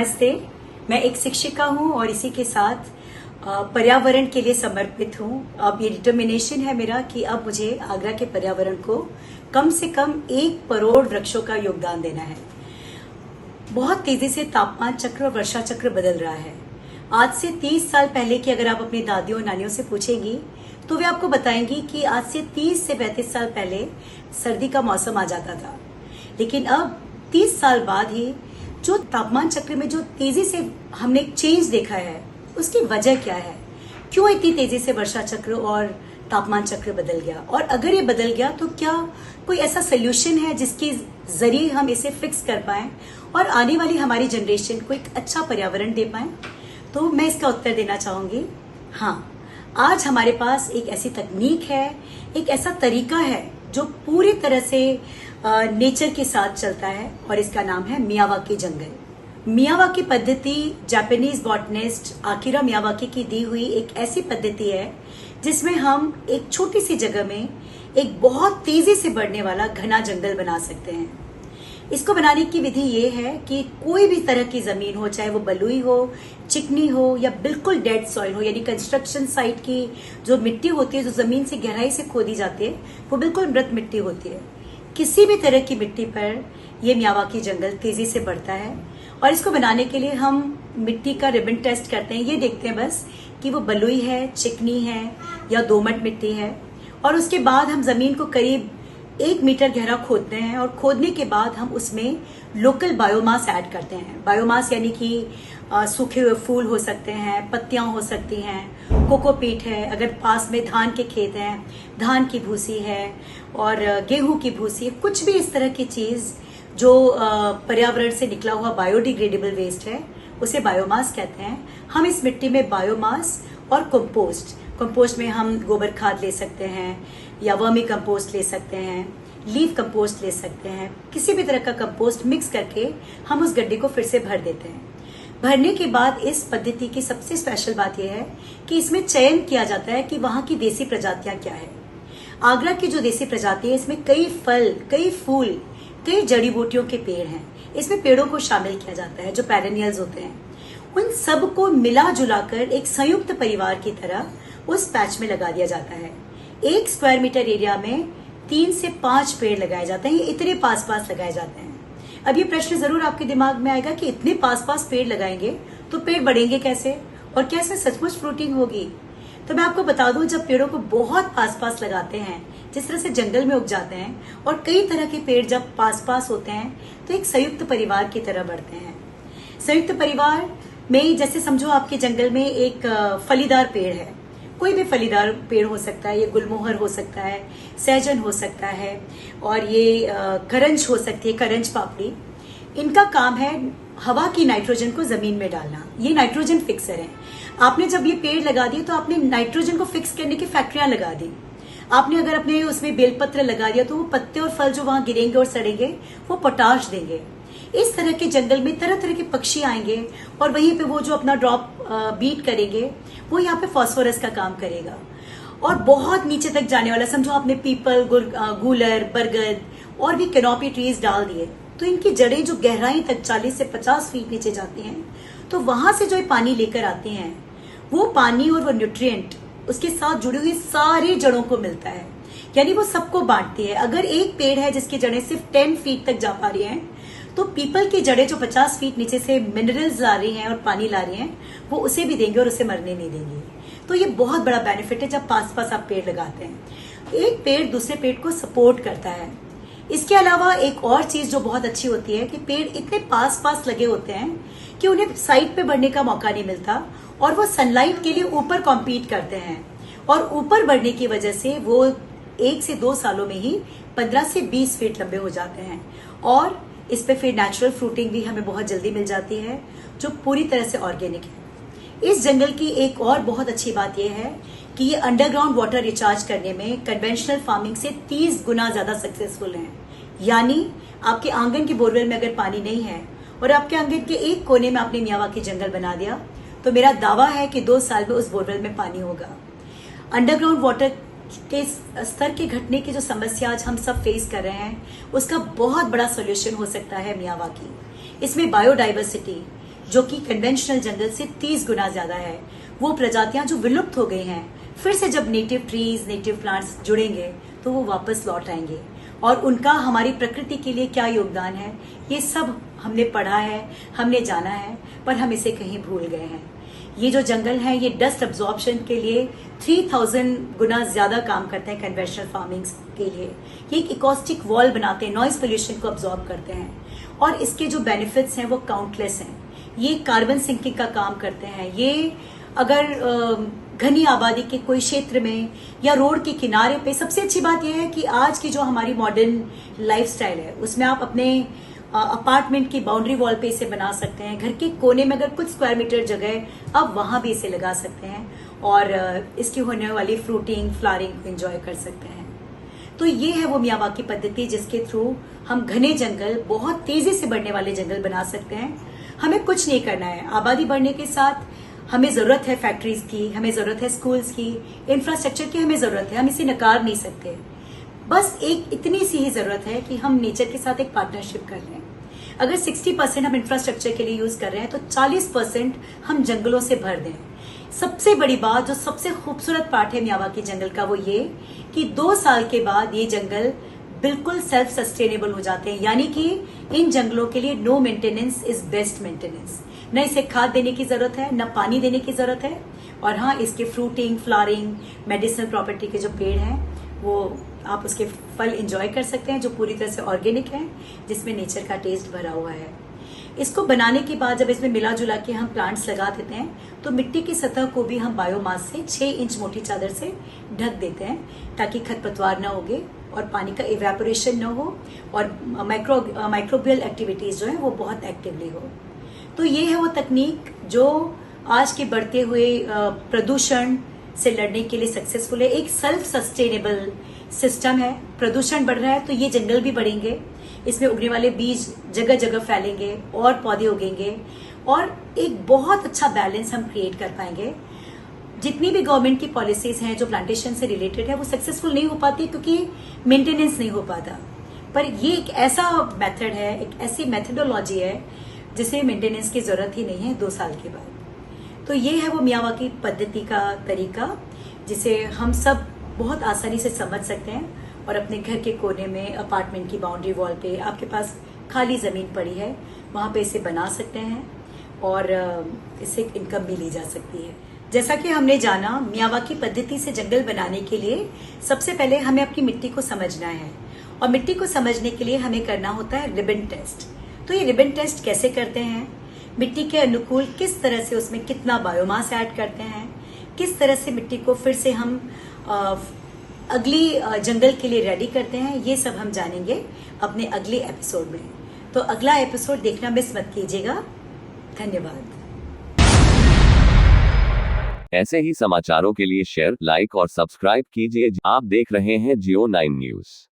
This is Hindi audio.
नमस्ते। मैं एक शिक्षिका हूँ और इसी के साथ पर्यावरण के लिए समर्पित हूँ। अब ये डिटर्मिनेशन है मेरा कि अब मुझे आगरा के पर्यावरण को कम से कम 1 करोड़ वृक्षों का योगदान देना है। बहुत तेजी से तापमान चक्र और वर्षा चक्र बदल रहा है। आज से 30 साल पहले की अगर आप अपनी दादियों नानियों से पूछेंगी तो वे आपको बताएंगी कि आज से 30 से 35 साल पहले सर्दी का मौसम आ जाता था, लेकिन अब 30 साल बाद ही जो तापमान चक्र में जो तेजी से हमने चेंज देखा है उसकी वजह क्या है, क्यों इतनी तेजी से वर्षा चक्र और तापमान चक्र बदल गया, और अगर ये बदल गया तो क्या कोई ऐसा सोल्यूशन है जिसके जरिए हम इसे फिक्स कर पाए और आने वाली हमारी जनरेशन को एक अच्छा पर्यावरण दे पाए। तो मैं इसका उत्तर देना चाहूंगी हाँ। आज हमारे पास एक ऐसी तकनीक है, एक ऐसा तरीका है जो पूरी तरह से नेचर के साथ चलता है और इसका नाम है मियावाकी जंगल। मियावाकी पद्धति जापानीज बॉटनिस्ट आकिरा मियावाकी की दी हुई एक ऐसी पद्धति है जिसमें हम एक छोटी सी जगह में एक बहुत तेजी से बढ़ने वाला घना जंगल बना सकते हैं। इसको बनाने की विधि ये है कि कोई भी तरह की जमीन हो, चाहे वो बलुई हो, चिकनी हो या बिल्कुल डेड सॉइल हो, यानी कंस्ट्रक्शन साइट की जो मिट्टी होती है, जो जमीन से गहराई से खोदी जाती है, वो बिल्कुल मृत मिट्टी होती है। किसी भी तरह की मिट्टी पर यह मियावाकी जंगल तेजी से बढ़ता है और इसको बनाने के लिए हम मिट्टी का रिबन टेस्ट करते हैं। ये देखते हैं बस कि वो बलुई है, चिकनी है या दोमट मिट्टी है, और उसके बाद हम जमीन को करीब 1 मीटर गहरा खोदते हैं और खोदने के बाद हम उसमें लोकल बायोमास ऐड करते हैं। बायोमास यानी कि सूखे हुए फूल हो सकते हैं, पत्तियां हो सकती हैं, कोकोपीट है, अगर पास में धान के खेत हैं, धान की भूसी है और गेहूं की भूसी है, कुछ भी इस तरह की चीज जो पर्यावरण से निकला हुआ बायोडिग्रेडेबल वेस्ट है उसे बायोमास कहते हैं। हम इस मिट्टी में बायोमास और कंपोस्ट में हम गोबर खाद ले सकते हैं या वर्मी कंपोस्ट ले सकते हैं, लीफ कंपोस्ट ले सकते हैं, किसी भी तरह का कंपोस्ट मिक्स करके हम उस गड्ढे को फिर से भर देते हैं। भरने के बाद इस पद्धति की सबसे स्पेशल बात यह है कि इसमें चयन किया जाता है कि वहां की देसी प्रजातियां क्या है। आगरा की जो देसी प्रजाति है इसमें कई फल, कई फूल, कई जड़ी बूटियों के पेड़ हैं। इसमें पेड़ों को शामिल किया जाता है जो पेरेनियल्स होते हैं। उन सब को मिला जुलाकर एक संयुक्त परिवार की तरह उस पैच में लगा दिया जाता है। 1 स्क्वायर मीटर एरिया में 3 से 5 पेड़ लगाए जाते हैं। ये इतने पास पास लगाए जाते हैं। अब ये प्रश्न जरूर आपके दिमाग में आएगा कि इतने पास पास पेड़ लगाएंगे तो पेड़ बढ़ेंगे कैसे और क्या इसमें सचमुच फ्रूटिंग होगी। तो मैं आपको बता दूं, जब पेड़ों को बहुत पास पास लगाते हैं, जिस तरह से जंगल में उग जाते हैं और कई तरह के पेड़ जब पास पास होते हैं तो एक संयुक्त परिवार की तरह बढ़ते हैं। संयुक्त परिवार में जैसे समझो आपके जंगल में एक फलीदार पेड़ है, कोई भी फलीदार पेड़ हो सकता है, ये गुलमोहर हो सकता है, सहजन हो सकता है और ये करंज हो सकती है, करंज पापड़ी। इनका काम है हवा की नाइट्रोजन को जमीन में डालना। ये नाइट्रोजन फिक्सर है। आपने जब ये पेड़ लगा दिए तो आपने नाइट्रोजन को फिक्स करने की फैक्ट्रियां लगा दी। आपने अगर अपने उसमें बेलपत्र लगा दिया तो वो पत्ते और फल जो वहां गिरेंगे और सड़ेंगे वो पोटाश देंगे। इस तरह के जंगल में तरह तरह के पक्षी आएंगे और वहीं पे वो जो अपना ड्रॉप बीट करेंगे वो यहाँ पे फास्फोरस का काम करेगा। और बहुत नीचे तक जाने वाला, समझो आपने पीपल, गूलर, बरगद और भी कैनोपी ट्रीज डाल दिए तो इनकी जड़ें जो गहराई तक 40 से 50 फीट नीचे जाती हैं, तो वहां से जो ये पानी लेकर आते हैं वो पानी और वो न्यूट्रिएंट उसके साथ जुड़ी हुई सारी जड़ों को मिलता है, यानी वो सबको बांटती है। अगर एक पेड़ है जिसकी जड़ें सिर्फ 10 फीट तक जा पा रही हैं, तो पीपल की जड़ें जो 50 फीट नीचे से मिनरल्स ला रही हैं और पानी ला रही हैं वो उसे भी देंगे और उसे मरने नहीं देंगे। तो ये बहुत बड़ा बेनिफिट है जब पास पास आप पेड़ लगाते हैं। एक पेड़ दूसरे पेड़ को सपोर्ट करता है। इसके अलावा एक और चीज जो बहुत अच्छी होती है कि पेड़ इतने पास पास लगे होते हैं कि उन्हें साइड पे बढ़ने का मौका नहीं मिलता और वो सनलाइट के लिए ऊपर कॉम्पीट करते हैं, और ऊपर बढ़ने की वजह से वो 1 से 2 सालों में ही 15 से 20 फीट लंबे हो जाते हैं। और इस पे फिर नेचुरल फ्रूटिंग भी हमें बहुत जल्दी मिल जाती है जो पूरी तरह से ऑर्गेनिक है। इस जंगल की एक और बहुत अच्छी बात यह है कि ये अंडरग्राउंड वाटर रिचार्ज करने में कन्वेंशनल फार्मिंग से 30 गुना ज्यादा सक्सेसफुल है। यानी आपके आंगन के बोरवेल में अगर पानी नहीं है और आपके आंगन के एक कोने में आपने मियावाकी जंगल बना दिया तो मेरा दावा है कि 2 साल में उस बोरवेल में पानी होगा। अंडरग्राउंड वाटर के स्तर के घटने की जो समस्या आज हम सब फेस कर रहे हैं उसका बहुत बड़ा सोल्यूशन हो सकता है मियावाकी। इसमें बायोडाइवर्सिटी जो कि कन्वेंशनल जंगल से 30 गुना ज्यादा है। वो प्रजातियां जो विलुप्त हो गई हैं, फिर से जब नेटिव ट्रीज, नेटिव प्लांट्स जुड़ेंगे तो वो वापस लौट आएंगे। और उनका हमारी प्रकृति के लिए क्या योगदान है, ये सब हमने पढ़ा है, हमने जाना है, पर हम इसे कहीं भूल गए हैं। ये जो जंगल है, ये डस्ट अब्जॉर्प्शन के लिए 3000 गुना ज्यादा काम करते हैं कन्वेंशनल फार्मिंग के लिए। ये एक इकोस्टिक वॉल बनाते हैं, नॉइज पोल्यूशन को अब्जॉर्ब करते हैं, और इसके जो बेनिफिट्स हैं वो काउंटलेस हैं। ये कार्बन सिंकिंग का काम करते हैं। ये अगर घनी आबादी के कोई क्षेत्र में या रोड के किनारे पे, सबसे अच्छी बात यह है कि आज की जो हमारी मॉडर्न लाइफस्टाइल है उसमें आप अपने अपार्टमेंट की बाउंड्री वॉल पे इसे बना सकते हैं। घर के कोने में अगर कुछ स्क्वायर मीटर जगह, आप वहां भी इसे लगा सकते हैं और इसकी होने वाली फ्रूटिंग, फ्लावरिंग को एंजॉय कर सकते हैं। तो ये है वो मियावाकी पद्धति जिसके थ्रू हम घने जंगल, बहुत तेजी से बढ़ने वाले जंगल बना सकते हैं। हमें कुछ नहीं करना है। आबादी बढ़ने के साथ हमें जरूरत है फैक्ट्रीज की, हमें जरूरत है स्कूल्स की, इंफ्रास्ट्रक्चर की हमें जरूरत है। हम इसे नकार नहीं सकते। बस एक इतनी सी ही जरूरत है कि हम नेचर के साथ एक पार्टनरशिप कर लें। अगर 60% हम इंफ्रास्ट्रक्चर के लिए यूज कर रहे हैं तो 40% हम जंगलों से भर दें। सबसे बड़ी बात, जो सबसे खूबसूरत पार्ट है मियावाकी जंगल का, वो ये कि 2 साल के बाद ये जंगल बिल्कुल सेल्फ सस्टेनेबल हो जाते हैं। यानी कि इन जंगलों के लिए no maintenance is best maintenance. न इसे खाद देने की जरूरत है, न पानी देने की जरूरत है। और हाँ, इसके फ्रूटिंग, फ्लावरिंग, मेडिसिनल प्रॉपर्टी के जो पेड़ हैं वो आप उसके फल एंजॉय कर सकते हैं, जो पूरी तरह से ऑर्गेनिक है, जिसमें नेचर का टेस्ट भरा हुआ है। इसको बनाने के बाद जब इसमें मिला जुला के हम प्लांट्स लगा देते हैं तो मिट्टी की सतह को भी हम बायोमास से 6 इंच मोटी चादर से ढक देते हैं, ताकि खरपतवार न उगे और पानी का इवेपोरेशन न हो और माइक्रोबियल एक्टिविटीज जो है वो बहुत एक्टिवली हो। तो ये है वो तकनीक जो आज के बढ़ते हुए प्रदूषण से लड़ने के लिए सक्सेसफुल है। एक सेल्फ सस्टेनेबल सिस्टम है। प्रदूषण बढ़ रहा है तो ये जंगल भी बढ़ेंगे, इसमें उगने वाले बीज जगह जगह फैलेंगे और पौधे उगेंगे, और एक बहुत अच्छा बैलेंस हम क्रिएट कर पाएंगे। जितनी भी गवर्नमेंट की पॉलिसीज हैं जो प्लांटेशन से रिलेटेड है वो सक्सेसफुल नहीं हो पाती क्योंकि मेंटेनेंस नहीं हो पाता। पर ये एक ऐसा मेथड है, एक ऐसी मेथडोलॉजी है जिसे मेंटेनेंस की जरूरत ही नहीं है 2 साल के बाद। तो ये है वो मियावाकी पद्धति का तरीका जिसे हम सब बहुत आसानी से समझ सकते हैं, और अपने घर के कोने में, अपार्टमेंट की बाउंड्री वॉल पे, आपके पास खाली जमीन पड़ी है, वहां पे इसे बना सकते हैं और इससे इनकम भी ली जा सकती है। जैसा कि हमने जाना, मियावाकी पद्धति से जंगल बनाने के लिए सबसे पहले हमें अपनी मिट्टी को समझना है, और मिट्टी को समझने के लिए हमें करना होता है रिबन टेस्ट। तो ये रिबन टेस्ट कैसे करते हैं, मिट्टी के अनुकूल किस तरह से उसमें कितना बायोमास ऐड करते हैं, किस तरह से मिट्टी को फिर से हम अगली जंगल के लिए रेडी करते हैं, ये सब हम जानेंगे अपने अगले एपिसोड में। तो अगला एपिसोड देखना मिस मत कीजिएगा। धन्यवाद। ऐसे ही समाचारों के लिए शेयर, लाइक और सब्सक्राइब कीजिए। आप देख रहे हैं जियो 9 न्यूज।